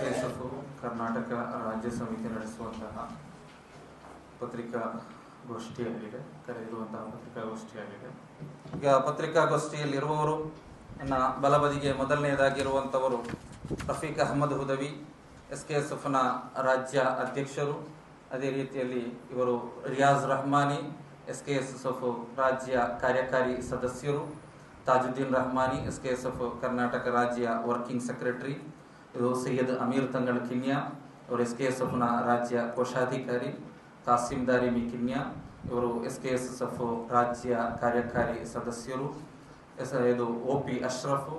ಎಸ್ಕೆಎಸ್ಎಫ್ ಕರ್ನಾಟಕ ರಾಜ್ಯ ಸಮಿತಿ ನಡೆಸುವಂತಹ ಪತ್ರಿಕಾಗೋಷ್ಠಿಯಾಗಿದೆ, ಕರೆದಿರುವಂತಹ ಪತ್ರಿಕಾಗೋಷ್ಠಿಯಾಗಿದೆ. ಈಗ ಪತ್ರಿಕಾಗೋಷ್ಠಿಯಲ್ಲಿರುವವರು ನನ್ನ ಬಲಬದಿಗೆ ಮೊದಲನೆಯದಾಗಿರುವಂಥವರು ರಫೀಕ್ ಅಹಮದ್ ಹುದವಿ, ಎಸ್ಕೆಎಸ್ಎಫ್ನ ರಾಜ್ಯ ಅಧ್ಯಕ್ಷರು. ಅದೇ ರೀತಿಯಲ್ಲಿ ಇವರು ರಿಯಾಜ್ ರಹಮಾನಿ, ಎಸ್ಕೆಎಸ್ಎಫ್ ರಾಜ್ಯ ಕಾರ್ಯಕಾರಿ ಸದಸ್ಯರು. ತಾಜುದ್ದೀನ್ ರಹಮಾನಿ, ಎಸ್ಕೆಎಸ್ಎಫ್ ಕರ್ನಾಟಕ ರಾಜ್ಯ ವರ್ಕಿಂಗ್ ಸೆಕ್ರೆಟರಿ. ಇದು ಸೈಯದ್ ಅಮೀರ್ ತಂಗಳ್ ಕಿನ್ಯಾ, ಇವರು ಎಸ್ಕೆಎಸ್ಎಫ್ನ ರಾಜ್ಯ ಕೋಶಾಧಿಕಾರಿ. ಕಾಸಿಂ ದಾರಿಮಿ ಕಿನ್ಯಾ, ಇವರು ಎಸ್ಕೆಎಸ್ಎಫ್ ರಾಜ್ಯ ಕಾರ್ಯಕಾರಿ ಸದಸ್ಯರು. ಇದು OP ಅಶ್ರಫ್,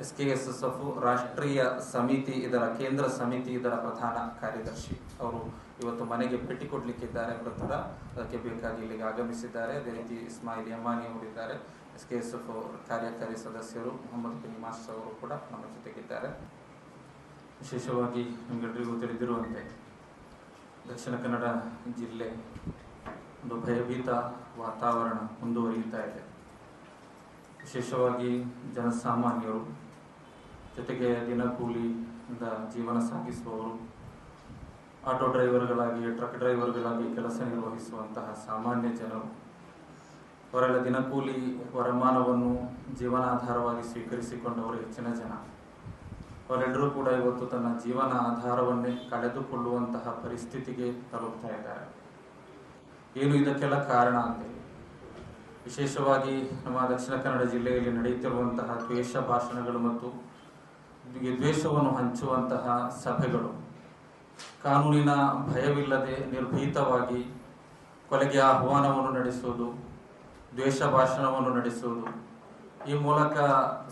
ಎಸ್ಕೆಎಸ್ಎಫ್ ರಾಷ್ಟ್ರೀಯ ಸಮಿತಿ ಇದರ ಕೇಂದ್ರ ಸಮಿತಿ ಇದರ ಪ್ರಧಾನ ಕಾರ್ಯದರ್ಶಿ. ಅವರು ಇವತ್ತು ಮನೆಗೆ ಭೇಟಿ ಕೊಡಲಿಕ್ಕಿದ್ದಾರೆ ವೃತ್ತದ, ಅದಕ್ಕೆ ಬೇಕಾಗಿ ಇಲ್ಲಿಗೆ ಆಗಮಿಸಿದ್ದಾರೆ. ಅದೇ ರೀತಿ ಇಸ್ಮಾಯಿಲ್ ಯಮಾನಿ ಅವರಿದ್ದಾರೆ, ಎಸ್ಕೆಎಸ್ಎಫ್ ಕಾರ್ಯಕಾರಿ ಸದಸ್ಯರು. ಮೊಹಮ್ಮದ್ ಬಿನ್ ಮಾಸ್ಟರ್ ಅವರು ಕೂಡ ನಮ್ಮ ಜೊತೆಗಿದ್ದಾರೆ. ವಿಶೇಷವಾಗಿ ನಿಮಗೆಲ್ಲರಿಗೂ ತಿಳಿದಿರುವಂತೆ ದಕ್ಷಿಣ ಕನ್ನಡ ಜಿಲ್ಲೆ ಒಂದು ಭಯಭೀತ ವಾತಾವರಣ ಮುಂದುವರಿಯುತ್ತಾ ಇದೆ. ವಿಶೇಷವಾಗಿ ಜನಸಾಮಾನ್ಯರು, ಜೊತೆಗೆ ದಿನಕೂಲಿಯಿಂದ ಜೀವನ ಸಾಗಿಸುವವರು, ಆಟೋ ಡ್ರೈವರ್ಗಳಾಗಿ, ಟ್ರಕ್ ಡ್ರೈವರ್ಗಳಾಗಿ ಕೆಲಸ ನಿರ್ವಹಿಸುವಂತಹ ಸಾಮಾನ್ಯ ಜನರು, ಅವರೆಲ್ಲ ದಿನಕೂಲಿ ವರಮಾನವನ್ನು ಜೀವನಾಧಾರವಾಗಿ ಸ್ವೀಕರಿಸಿಕೊಂಡವರು ಹೆಚ್ಚಿನ ಜನ. ಅವರೆಲ್ಲರೂ ಕೂಡ ಇವತ್ತು ತನ್ನ ಜೀವನ ಆಧಾರವನ್ನೇ ಕಳೆದುಕೊಳ್ಳುವಂತಹ ಪರಿಸ್ಥಿತಿಗೆ ತಲುಪ್ತಾ ಇದ್ದಾರೆ. ಏನು ಇದಕ್ಕೆಲ್ಲ ಕಾರಣ ಅಂತೇಳಿ ವಿಶೇಷವಾಗಿ ನಮ್ಮ ದಕ್ಷಿಣ ಕನ್ನಡ ಜಿಲ್ಲೆಯಲ್ಲಿ ನಡೆಯುತ್ತಿರುವಂತಹ ದ್ವೇಷ ಭಾಷಣಗಳು ಮತ್ತು ದ್ವೇಷವನ್ನು ಹಂಚುವಂತಹ ಸಭೆಗಳು, ಕಾನೂನಿನ ಭಯವಿಲ್ಲದೆ ನಿರ್ಭೀತವಾಗಿ ಕೊಲೆಗೆ ಆಹ್ವಾನವನ್ನು ನಡೆಸುವುದು, ದ್ವೇಷ ಭಾಷಣವನ್ನು ನಡೆಸುವುದು, ಈ ಮೂಲಕ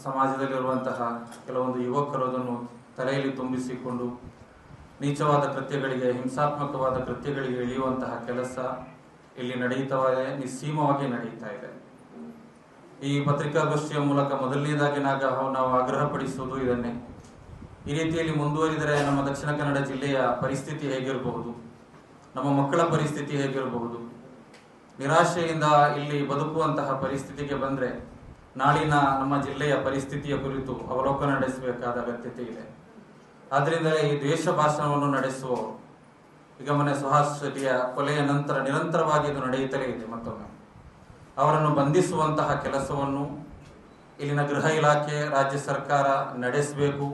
ಸಮಾಜದಲ್ಲಿರುವಂತಹ ಕೆಲವೊಂದು ಯುವಕರು ಅದನ್ನು ತಲೆಯಲ್ಲಿ ತುಂಬಿಸಿಕೊಂಡು ನೀಚವಾದ ಕೃತ್ಯಗಳಿಗೆ, ಹಿಂಸಾತ್ಮಕವಾದ ಕೃತ್ಯಗಳಿಗೆ ಇಳಿಯುವಂತಹ ಕೆಲಸ ಇಲ್ಲಿ ನಡೆಯುತ್ತಾ ಇದೆ, ನಿಸ್ಸೀಮವಾಗಿ ನಡೆಯುತ್ತಾ ಇದೆ. ಈ ಪತ್ರಿಕಾಗೋಷ್ಠಿಯ ಮೂಲಕ ಮೊದಲನೇದಾಗಿ ನಾವು ಆಗ್ರಹಪಡಿಸುವುದು ಇದನ್ನೇ. ಈ ರೀತಿಯಲ್ಲಿ ಮುಂದುವರಿದರೆ ನಮ್ಮ ದಕ್ಷಿಣ ಕನ್ನಡ ಜಿಲ್ಲೆಯ ಪರಿಸ್ಥಿತಿ ಹೇಗಿರಬಹುದು, ನಮ್ಮ ಮಕ್ಕಳ ಪರಿಸ್ಥಿತಿ ಹೇಗಿರಬಹುದು, ನಿರಾಶೆಯಿಂದ ಇಲ್ಲಿ ಬದುಕುವಂತಹ ಪರಿಸ್ಥಿತಿಗೆ ಬಂದರೆ ನಾಳಿನ ನಮ್ಮ ಜಿಲ್ಲೆಯ ಪರಿಸ್ಥಿತಿಯ ಕುರಿತು ಅವಲೋಕನ ನಡೆಸಬೇಕಾದ ಅಗತ್ಯತೆ ಇದೆ. ಆದ್ದರಿಂದಲೇ ಈ ದ್ವೇಷ ಭಾಷಣವನ್ನು ನಡೆಸುವವರು, ಈಗ ಮೊನ್ನೆ ಸುಹಾಸ್ ಶೆಟ್ಟಿಯ ಕೊಲೆಯ ನಂತರ ನಿರಂತರವಾಗಿ ಇದು ನಡೆಯುತ್ತಲೇ ಇದೆ. ಮತ್ತೊಮ್ಮೆ ಅವರನ್ನು ಬಂಧಿಸುವಂತಹ ಕೆಲಸವನ್ನು ಇಲ್ಲಿನ ಗೃಹ ಇಲಾಖೆ, ರಾಜ್ಯ ಸರ್ಕಾರ ನಡೆಸಬೇಕು.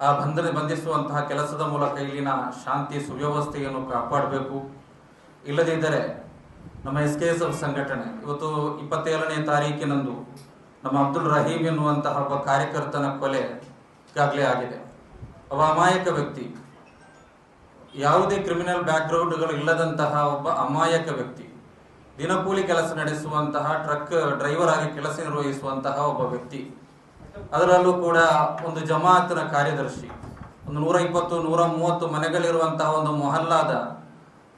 ಆ ಬಂಧಿಸುವಂತಹ ಕೆಲಸದ ಮೂಲಕ ಇಲ್ಲಿನ ಶಾಂತಿ ಸುವ್ಯವಸ್ಥೆಯನ್ನು ಕಾಪಾಡಬೇಕು. ಇಲ್ಲದಿದ್ದರೆ ನಮ್ಮ ಎಸ್ಕೆಎಸ್ಎಫ್ ಸಂಘಟನೆ ಇವತ್ತು 27ನೇ ತಾರೀಕಿನಂದು ನಮ್ಮ ಅಬ್ದುಲ್ ರಹೀಂ ಎನ್ನುವಂತಹ ಒಬ್ಬ ಕಾರ್ಯಕರ್ತನ ಕೊಲೆ ಈಗಾಗಲೇ ಆಗಿದೆ. ಒಬ್ಬ ಅಮಾಯಕ ವ್ಯಕ್ತಿ, ಯಾವುದೇ ಕ್ರಿಮಿನಲ್ ಬ್ಯಾಕ್ಗ್ರೌಂಡ್ಗಳು ಇಲ್ಲದಂತಹ ಒಬ್ಬ ಅಮಾಯಕ ವ್ಯಕ್ತಿ, ದಿನಕೂಲಿ ಕೆಲಸ ನಡೆಸುವಂತಹ ಟ್ರಕ್ ಡ್ರೈವರ್ ಆಗಿ ಕೆಲಸ ನಿರ್ವಹಿಸುವಂತಹ ಒಬ್ಬ ವ್ಯಕ್ತಿ, ಅದರಲ್ಲೂ ಕೂಡ ಒಂದು ಜಮಾಅತ್ನ ಕಾರ್ಯದರ್ಶಿ, ಒಂದು 120-130 ಮನೆಗಳಿರುವಂತಹ ಒಂದು ಮೊಹಲ್ಲಾದ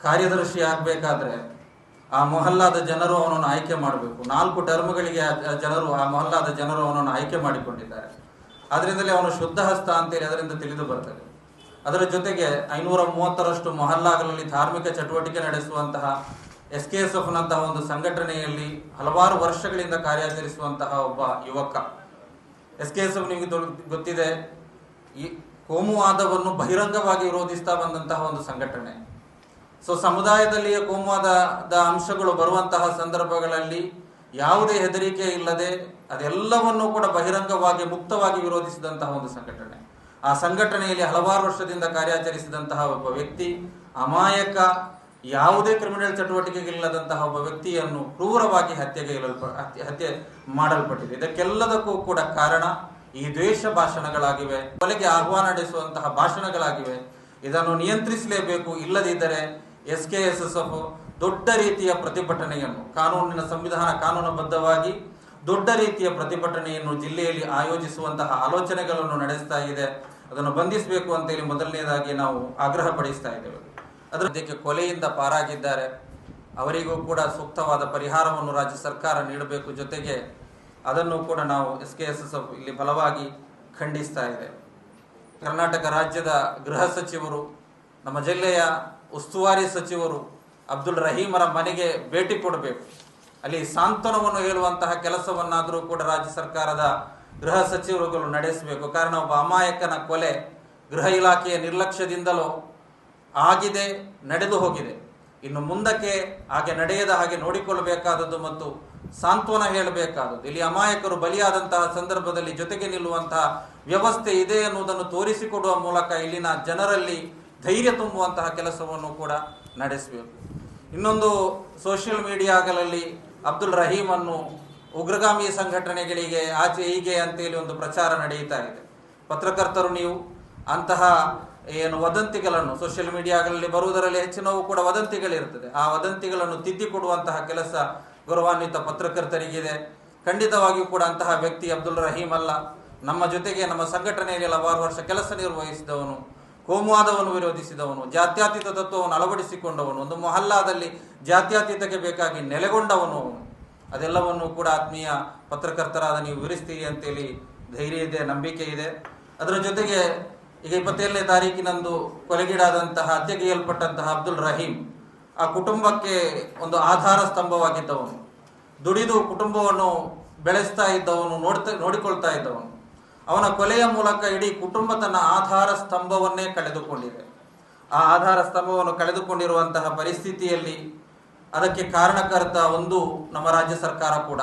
ಕಾರ್ಯದರ್ಶಿ ಆಗಬೇಕಾದ್ರೆ ಆ ಮೊಹಲ್ಲಾದ ಜನರು ಅವನನ್ನು ಆಯ್ಕೆ ಮಾಡಬೇಕು. 4 ಟರ್ಮ್ಗಳಿಗೆ ಜನರು, ಆ ಮೊಹಲ್ಲಾದ ಜನರು ಅವನನ್ನು ಆಯ್ಕೆ ಮಾಡಿಕೊಂಡಿದ್ದಾರೆ. ಅದರಿಂದಲೇ ಅವನು ಶುದ್ಧ ಹಸ್ತ ಅಂತೇಳಿ ಅದರಿಂದ ತಿಳಿದು ಬರ್ತದೆ. ಅದರ ಜೊತೆಗೆ 530ರಷ್ಟು ಮೊಹಲ್ಲಾಗಳಲ್ಲಿ ಧಾರ್ಮಿಕ ಚಟುವಟಿಕೆ ನಡೆಸುವಂತಹ ಎಸ್ಕೆಎಸ್ಎಫ್ನಂತಹ ಒಂದು ಸಂಘಟನೆಯಲ್ಲಿ ಹಲವಾರು ವರ್ಷಗಳಿಂದ ಕಾರ್ಯಾಚರಿಸುವಂತಹ ಒಬ್ಬ ಯುವಕ. ಎಸ್ಕೆಎಸ್ಎಫ್ ನಿಮಗೆ ಗೊತ್ತಿದೆ, ಈ ಕೋಮುವಾದವನ್ನು ಬಹಿರಂಗವಾಗಿ ವಿರೋಧಿಸ್ತಾ ಬಂದಂತಹ ಒಂದು ಸಂಘಟನೆ. ಸೊ ಸಮುದಾಯದಲ್ಲಿಯೇ ಕೋಮುವಾದದ ಅಂಶಗಳು ಬರುವಂತಹ ಸಂದರ್ಭಗಳಲ್ಲಿ ಯಾವುದೇ ಹೆದರಿಕೆ ಇಲ್ಲದೆ ಅದೆಲ್ಲವನ್ನೂ ಕೂಡ ಬಹಿರಂಗವಾಗಿ ಮುಕ್ತವಾಗಿ ವಿರೋಧಿಸಿದಂತಹ ಒಂದು ಸಂಘಟನೆ. ಆ ಸಂಘಟನೆಯಲ್ಲಿ ಹಲವಾರು ವರ್ಷದಿಂದ ಕಾರ್ಯಾಚರಿಸಿದಂತಹ ಒಬ್ಬ ವ್ಯಕ್ತಿ, ಅಮಾಯಕ, ಯಾವುದೇ ಕ್ರಿಮಿನಲ್ ಚಟುವಟಿಕೆಗಳಿಲ್ಲದಂತಹ ಒಬ್ಬ ವ್ಯಕ್ತಿಯನ್ನು ಕ್ರೂರವಾಗಿ ಹತ್ಯೆ ಮಾಡಲ್ಪಟ್ಟಿದೆ. ಇದಕ್ಕೆಲ್ಲದಕ್ಕೂ ಕೂಡ ಕಾರಣ ಈ ದ್ವೇಷ ಭಾಷಣಗಳಾಗಿವೆ, ಕೊಲೆಗೆ ಆಹ್ವಾನ ನಡೆಸುವಂತಹ ಭಾಷಣಗಳಾಗಿವೆ. ಇದನ್ನು ನಿಯಂತ್ರಿಸಲೇಬೇಕು. ಇಲ್ಲದಿದ್ದರೆ ಎಸ್ಕೆಎಸ್ಎಫ್ ದೊಡ್ಡ ರೀತಿಯ ಪ್ರತಿಭಟನೆಯನ್ನು, ಕಾನೂನುಬದ್ಧವಾಗಿ ದೊಡ್ಡ ರೀತಿಯ ಪ್ರತಿಭಟನೆಯನ್ನು ಜಿಲ್ಲೆಯಲ್ಲಿ ಆಯೋಜಿಸುವಂತಹ ಆಲೋಚನೆಗಳನ್ನು ನಡೆಸ್ತಾ ಇದೆ. ಅದನ್ನು ಬಂಧಿಸಬೇಕು ಅಂತೇಳಿ ಮೊದಲನೇದಾಗಿ ನಾವು ಆಗ್ರಹ ಪಡಿಸ್ತಾ ಇದ್ದೇವೆ. ಅದಕ್ಕೆ ಕೊಲೆಯಿಂದ ಪಾರಾಗಿದ್ದಾರೆ, ಅವರಿಗೂ ಕೂಡ ಸೂಕ್ತವಾದ ಪರಿಹಾರವನ್ನು ರಾಜ್ಯ ಸರ್ಕಾರ ನೀಡಬೇಕು. ಜೊತೆಗೆ ಅದನ್ನು ಕೂಡ ನಾವು ಎಸ್ಕೆಎಸ್ಎಫ್ ಇಲ್ಲಿ ಬಲವಾಗಿ ಖಂಡಿಸ್ತಾ ಇದೆ. ಕರ್ನಾಟಕ ರಾಜ್ಯದ ಗೃಹ ಸಚಿವರು, ನಮ್ಮ ಜಿಲ್ಲೆಯ ಉಸ್ತುವಾರಿ ಸಚಿವರು ಅಬ್ದುಲ್ ರಹೀಮರ ಮನೆಗೆ ಭೇಟಿ ಕೊಡಬೇಕು. ಅಲ್ಲಿ ಸಾಂತ್ವನವನ್ನು ಹೇಳುವಂತಹ ಕೆಲಸವನ್ನಾದರೂ ಕೂಡ ರಾಜ್ಯ ಸರ್ಕಾರದ ಗೃಹ ಸಚಿವರುಗಳು ನಡೆಸಬೇಕು. ಕಾರಣ ಒಬ್ಬ ಅಮಾಯಕನ ಕೊಲೆ ಗೃಹ ಇಲಾಖೆಯ ನಿರ್ಲಕ್ಷ್ಯದಿಂದಲೋ ಆಗಿದೆ, ನಡೆದು ಹೋಗಿದೆ. ಇನ್ನು ಮುಂದಕ್ಕೆ ಹಾಗೆ ನಡೆಯದ ಹಾಗೆ ನೋಡಿಕೊಳ್ಳಬೇಕಾದದ್ದು ಮತ್ತು ಸಾಂತ್ವನ ಹೇಳಬೇಕಾದದ್ದು. ಇಲ್ಲಿ ಅಮಾಯಕರು ಬಲಿಯಾದಂತಹ ಸಂದರ್ಭದಲ್ಲಿ ಜೊತೆಗೆ ನಿಲ್ಲುವಂತಹ ವ್ಯವಸ್ಥೆ ಇದೆ ಎನ್ನುವುದನ್ನು ತೋರಿಸಿಕೊಡುವ ಮೂಲಕ ಇಲ್ಲಿನ ಜನರಲ್ಲಿ ಧೈರ್ಯ ತುಂಬುವಂತಹ ಕೆಲಸವನ್ನು ಕೂಡ ನಡೆಸಬೇಕು. ಇನ್ನೊಂದು, ಸೋಷಿಯಲ್ ಮೀಡಿಯಾಗಳಲ್ಲಿ ಅಬ್ದುಲ್ ರಹೀಮನ್ನು ಉಗ್ರಗಾಮಿ ಸಂಘಟನೆಗಳಿಗೆ ಆಚೆ ಹೀಗೆ ಅಂತೇಳಿ ಒಂದು ಪ್ರಚಾರ ನಡೆಯುತ್ತಾ ಇದೆ. ಪತ್ರಕರ್ತರು ನೀವು ಅಂತಹ ವದಂತಿಗಳನ್ನು ಸೋಷಿಯಲ್ ಮೀಡಿಯಾಗಳಲ್ಲಿ ಬರುವುದರಲ್ಲಿ ಹೆಚ್ಚಿನವು ಕೂಡ ವದಂತಿಗಳಿರ್ತದೆ. ಆ ವದಂತಿಗಳನ್ನು ತಿದ್ದಿಕೊಡುವಂತಹ ಕೆಲಸ ಗೌರವಾನ್ವಿತ ಪತ್ರಕರ್ತರಿಗಿದೆ. ಖಂಡಿತವಾಗಿಯೂ ಕೂಡ ಅಂತಹ ವ್ಯಕ್ತಿ ಅಬ್ದುಲ್ ರಹೀಮ್ ಅಲ್ಲ. ನಮ್ಮ ಜೊತೆಗೆ ನಮ್ಮ ಸಂಘಟನೆಯಲ್ಲಿ ಹಲವಾರು ವರ್ಷ ಕೆಲಸ ನಿರ್ವಹಿಸಿದವನು, ಕೋಮುವಾದವನ್ನು ವಿರೋಧಿಸಿದವನು, ಜಾತ್ಯತೀತ ತತ್ವವನ್ನು ಅಳವಡಿಸಿಕೊಂಡವನು, ಒಂದು ಮೊಹಲ್ಲಾದಲ್ಲಿ ಜಾತ್ಯತೀತಕ್ಕೆ ಬೇಕಾಗಿ ನೆಲೆಗೊಂಡವನು ಅವನು. ಅದೆಲ್ಲವನ್ನು ಕೂಡ ಆತ್ಮೀಯ ಪತ್ರಕರ್ತರಾದ ನೀವು ವಿವರಿಸ್ತೀರಿ ಅಂತೇಳಿ ಧೈರ್ಯ ಇದೆ, ನಂಬಿಕೆ ಇದೆ. ಅದರ ಜೊತೆಗೆ ಈಗ 27ನೇ ತಾರೀಕಿನಂದು ಕೊಲೆಗೀಡಾದಂತಹ, ಹತ್ಯೆಗೈಯಲ್ಪಟ್ಟಂತಹ ಅಬ್ದುಲ್ ರಹೀಮ್ ಆ ಕುಟುಂಬಕ್ಕೆ ಒಂದು ಆಧಾರ ಸ್ತಂಭವಾಗಿದ್ದವನು, ದುಡಿದು ಕುಟುಂಬವನ್ನು ಬೆಳೆಸ್ತಾ ಇದ್ದವನು, ನೋಡಿಕೊಳ್ತಾ ಇದ್ದವನು. ಅವನ ಕೊಲೆಯ ಮೂಲಕ ಇಡೀ ಕುಟುಂಬ ತನ್ನ ಆಧಾರ ಸ್ತಂಭವನ್ನೇ ಕಳೆದುಕೊಂಡಿದೆ. ಆ ಆಧಾರ ಸ್ತಂಭವನ್ನು ಕಳೆದುಕೊಂಡಿರುವಂತಹ ಪರಿಸ್ಥಿತಿಯಲ್ಲಿ ಅದಕ್ಕೆ ಕಾರಣಕರ್ತ ಒಂದು ನಮ್ಮ ರಾಜ್ಯ ಸರ್ಕಾರ ಕೂಡ,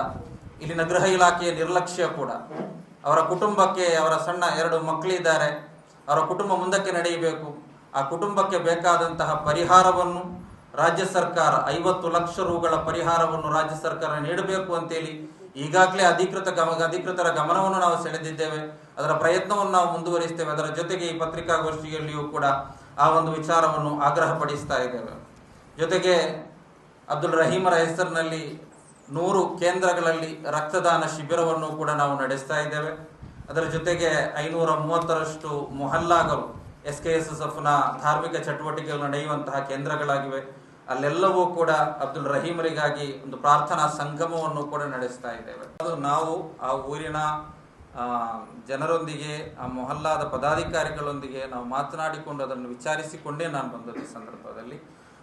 ಇಲ್ಲಿನ ಗೃಹ ಇಲಾಖೆಯ ನಿರ್ಲಕ್ಷ್ಯ ಕೂಡ. ಅವರ ಕುಟುಂಬಕ್ಕೆ, ಅವರ ಸಣ್ಣ 2 ಮಕ್ಕಳಿದ್ದಾರೆ, ಅವರ ಕುಟುಂಬ ಮುಂದಕ್ಕೆ ನಡೆಯಬೇಕು. ಆ ಕುಟುಂಬಕ್ಕೆ ಬೇಕಾದಂತಹ ಪರಿಹಾರವನ್ನು ರಾಜ್ಯ ಸರ್ಕಾರ 50 ಲಕ್ಷ ರುಗಳ ಪರಿಹಾರವನ್ನು ರಾಜ್ಯ ಸರ್ಕಾರ ನೀಡಬೇಕು ಅಂತೇಳಿ ಈಗಾಗಲೇ ಅಧಿಕೃತರ ಗಮನವನ್ನು ನಾವು ಸೆಳೆದಿದ್ದೇವೆ. ಅದರ ಪ್ರಯತ್ನವನ್ನು ನಾವು ಮುಂದುವರಿಸ್ತೇವೆ. ಅದರ ಜೊತೆಗೆ ಈ ಪತ್ರಿಕಾಗೋಷ್ಠಿಯಲ್ಲಿಯೂ ಕೂಡ ಆ ಒಂದು ವಿಚಾರವನ್ನು ಆಗ್ರಹಪಡಿಸ್ತಾ ಇದ್ದೇವೆ. ಜೊತೆಗೆ ಅಬ್ದುಲ್ ರಹೀಮರ ಹೆಸರಿನಲ್ಲಿ 100 ಕೇಂದ್ರಗಳಲ್ಲಿ ರಕ್ತದಾನ ಶಿಬಿರವನ್ನು ಕೂಡ ನಾವು ನಡೆಸ್ತಾ ಇದ್ದೇವೆ. ಅದರ ಜೊತೆಗೆ 530ರಷ್ಟು ಮೊಹಲ್ಲಾಗಳು SKSSFನ ಧಾರ್ಮಿಕ ಚಟುವಟಿಕೆಗಳು ನಡೆಯುವಂತಹ ಕೇಂದ್ರಗಳಾಗಿವೆ. ಅಲ್ಲೆಲ್ಲವೂ ಕೂಡ ಅಬ್ದುಲ್ ರಹೀಮರಿಗಾಗಿ ಒಂದು ಪ್ರಾರ್ಥನಾ ಸಂಗಮವನ್ನು ಕೂಡ ನಡೆಸ್ತಾ ಇದ್ದೇವೆ. ಅದು ನಾವು ಆ ಊರಿನ ಜನರೊಂದಿಗೆ, ಆ ಮೊಹಲ್ಲಾದ ಪದಾಧಿಕಾರಿಗಳೊಂದಿಗೆ ನಾವು ಮಾತನಾಡಿಕೊಂಡು ಅದನ್ನು ವಿಚಾರಿಸಿಕೊಂಡೇ ನಾನು ಬಂದದ್ದು. ಈ ಸಂದರ್ಭದಲ್ಲಿ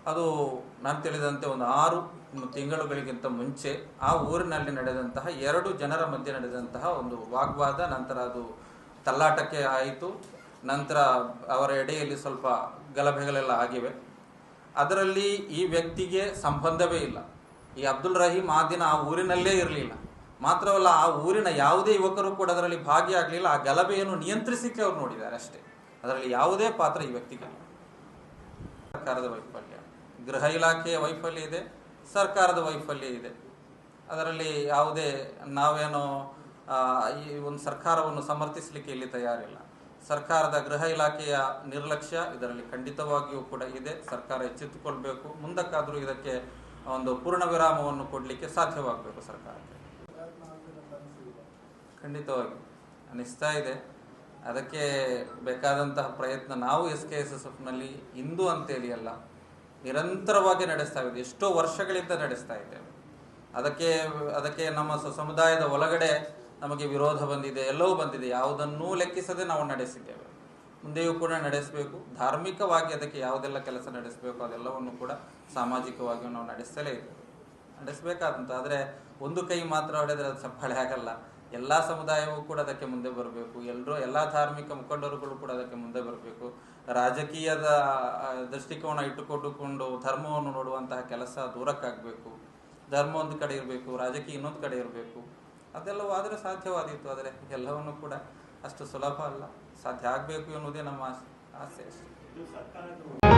ಅದು ನಾನು ತಿಳಿದಂತೆ ಒಂದು 6 ತಿಂಗಳುಗಳಿಗಿಂತ ಮುಂಚೆ ಆ ಊರಿನಲ್ಲಿ ನಡೆದಂತಹ 2 ಜನರ ಮಧ್ಯೆ ನಡೆದಂತಹ ಒಂದು ವಾಗ್ವಾದ, ನಂತರ ಅದು ತಲ್ಲಾಟಕ್ಕೆ ಆಯಿತು. ನಂತರ ಅವರ ಎಡೆಯಲ್ಲಿ ಸ್ವಲ್ಪ ಗಲಭೆಗಳೆಲ್ಲ ಆಗಿವೆ. ಅದರಲ್ಲಿ ಈ ವ್ಯಕ್ತಿಗೆ ಸಂಬಂಧವೇ ಇಲ್ಲ. ಈ ಅಬ್ದುಲ್ ರಹೀಮ್ ಆ ದಿನ ಆ ಊರಿನಲ್ಲೇ ಇರಲಿಲ್ಲ. ಮಾತ್ರವಲ್ಲ, ಆ ಊರಿನ ಯಾವುದೇ ಯುವಕರು ಕೂಡ ಅದರಲ್ಲಿ ಭಾಗಿಯಾಗಲಿಲ್ಲ. ಆ ಗಲಭೆಯನ್ನು ನಿಯಂತ್ರಿಸಲಿಕ್ಕೆ ಅವರು ನೋಡಿದ್ದಾರೆ ಅಷ್ಟೇ. ಅದರಲ್ಲಿ ಯಾವುದೇ ಪಾತ್ರ ಈ ವ್ಯಕ್ತಿಗೆ. ಸರ್ಕಾರದ ವೈಫಲ್ಯ, ಗೃಹ ಇಲಾಖೆಯ ವೈಫಲ್ಯ ಇದೆ, ಸರ್ಕಾರದ ವೈಫಲ್ಯ ಇದೆ. ಅದರಲ್ಲಿ ಯಾವುದೇ ನಾವೇನೋ ಈ ಒಂದು ಸರ್ಕಾರವನ್ನು ಸಮರ್ಥಿಸಲಿಕ್ಕೆ ಇಲ್ಲಿ ತಯಾರಿಲ್ಲ. ಸರ್ಕಾರದ ಗೃಹ ಇಲಾಖೆಯ ನಿರ್ಲಕ್ಷ್ಯ ಇದರಲ್ಲಿ ಖಂಡಿತವಾಗಿಯೂ ಕೂಡ ಇದೆ. ಸರ್ಕಾರ ಎಚ್ಚೆತ್ತುಕೊಳ್ಬೇಕು. ಮುಂದಕ್ಕಾದರೂ ಇದಕ್ಕೆ ಒಂದು ಪೂರ್ಣ ವಿರಾಮವನ್ನು ಕೊಡಲಿಕ್ಕೆ ಸಾಧ್ಯವಾಗಬೇಕು ಸರ್ಕಾರಕ್ಕೆ. ಖಂಡಿತವಾಗಿ ಅನಿಸ್ತಾ ಇದೆ. ಅದಕ್ಕೆ ಬೇಕಾದಂತಹ ಪ್ರಯತ್ನ ನಾವು SKSSFನಲ್ಲಿ ಇಂದು ಅಂತೇಳಿ ಅಲ್ಲ, ನಿರಂತರವಾಗಿ ನಡೆಸ್ತಾ ಇದ್ದೇವೆ. ಎಷ್ಟೋ ವರ್ಷಗಳಿಂದ ನಡೆಸ್ತಾ ಇದ್ದೇವೆ. ಅದಕ್ಕೆ ನಮ್ಮ ಸಮುದಾಯದ ಒಳಗಡೆ ನಮಗೆ ವಿರೋಧ ಬಂದಿದೆ, ಎಲ್ಲವೂ ಬಂದಿದೆ. ಯಾವುದನ್ನೂ ಲೆಕ್ಕಿಸದೆ ನಾವು ನಡೆಸಿದ್ದೇವೆ. ಮುಂದೆಯೂ ಕೂಡ ನಡೆಸಬೇಕು. ಧಾರ್ಮಿಕವಾಗಿ ಅದಕ್ಕೆ ಯಾವುದೆಲ್ಲ ಕೆಲಸ ನಡೆಸಬೇಕು ಅದೆಲ್ಲವನ್ನು ಕೂಡ ಸಾಮಾಜಿಕವಾಗಿಯೂ ನಾವು ನಡೆಸಲೇ ಇದ್ದೇವೆ, ನಡೆಸಬೇಕಾದಂಥ. ಆದರೆ ಒಂದು ಕೈ ಮಾತ್ರ ಹೊಡೆದರೆ ಅದು ಚಪ್ಪಾಳೆ ಆಗಲ್ಲ. ಎಲ್ಲ ಸಮುದಾಯವೂ ಕೂಡ ಅದಕ್ಕೆ ಮುಂದೆ ಬರಬೇಕು. ಎಲ್ಲ ಧಾರ್ಮಿಕ ಮುಖಂಡರುಗಳು ಕೂಡ ಅದಕ್ಕೆ ಮುಂದೆ ಬರಬೇಕು. ರಾಜಕೀಯದ ದೃಷ್ಟಿಕೋನ ಇಟ್ಟುಕೊಂಡುಕೊಂಡು ಧರ್ಮವನ್ನು ನೋಡುವಂತಹ ಕೆಲಸ ದೂರಕ್ಕಾಗಬೇಕು. ಧರ್ಮ ಒಂದು ಕಡೆ ಇರಬೇಕು, ರಾಜಕೀಯ ಇನ್ನೊಂದು ಕಡೆ ಇರಬೇಕು. ಅದೆಲ್ಲವೂ ಆದರೆ ಸಾಧ್ಯವಾದೀತು. ಆದರೆ ಎಲ್ಲವನ್ನು ಕೂಡ ಅಷ್ಟು ಸುಲಭ ಅಲ್ಲ. ಸಾಧ್ಯ ಆಗಬೇಕು ಎನ್ನುವುದೇ ನಮ್ಮ ಆಸೆ ಅಷ್ಟೇ.